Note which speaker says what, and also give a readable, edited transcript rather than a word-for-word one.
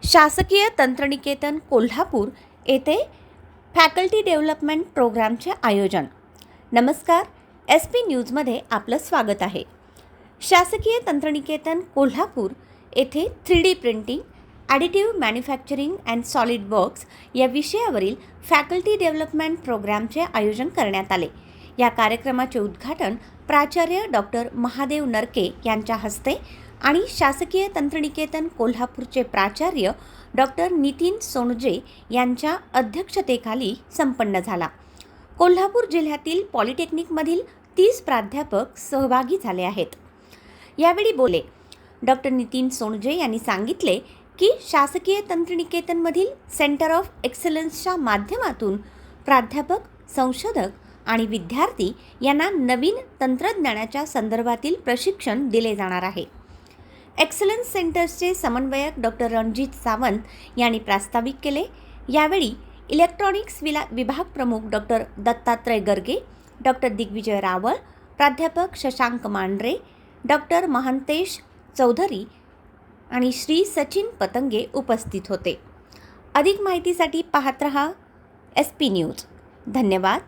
Speaker 1: शासकीय तंत्रनिकेतन कोल्हापूर येथे फॅकल्टी डेव्हलपमेंट प्रोग्रामचे आयोजन. नमस्कार, SP न्यूजमध्ये आपलं स्वागत आहे. शासकीय तंत्रनिकेतन कोल्हापूर येथे 3D printing, additive manufacturing and solid works या विषयावरील फॅकल्टी डेव्हलपमेंट प्रोग्रामचे आयोजन करण्यात आले. या कार्यक्रमाचे उद्घाटन प्राचार्य डॉक्टर महादेव नरके यांच्या हस्ते आणि शासकीय तंत्रनिकेतन कोल्हापूरचे प्राचार्य डॉक्टर नितीन सोनजे यांच्या अध्यक्षतेखाली संपन्न झाला. कोल्हापूर जिल्ह्यातील पॉलिटेक्निकमधील 30 प्राध्यापक सहभागी झाले आहेत. यावेळी बोले डॉक्टर नितीन सोनजे यांनी सांगितले की शासकीय तंत्रनिकेतनमधील सेंटर ऑफ एक्सलन्सच्या माध्यमातून प्राध्यापक, संशोधक आणि विद्यार्थी यांना नवीन तंत्रज्ञानाच्या संदर्भातील प्रशिक्षण दिले जाणार आहे. एक्सलन्स सेंटर्सचे समन्वयक डॉक्टर रणजित सावंत यांनी प्रास्ताविक केले. यावेळी इलेक्ट्रॉनिक्स विभाग प्रमुख डॉक्टर दत्तात्रय गर्गे, डॉक्टर दिग्विजय रावळ, प्राध्यापक शशांक मांढरे, डॉक्टर महांतेश चौधरी आणि श्री सचिन पतंगे उपस्थित होते. अधिक माहितीसाठी पाहत रहा SP न्यूज. धन्यवाद.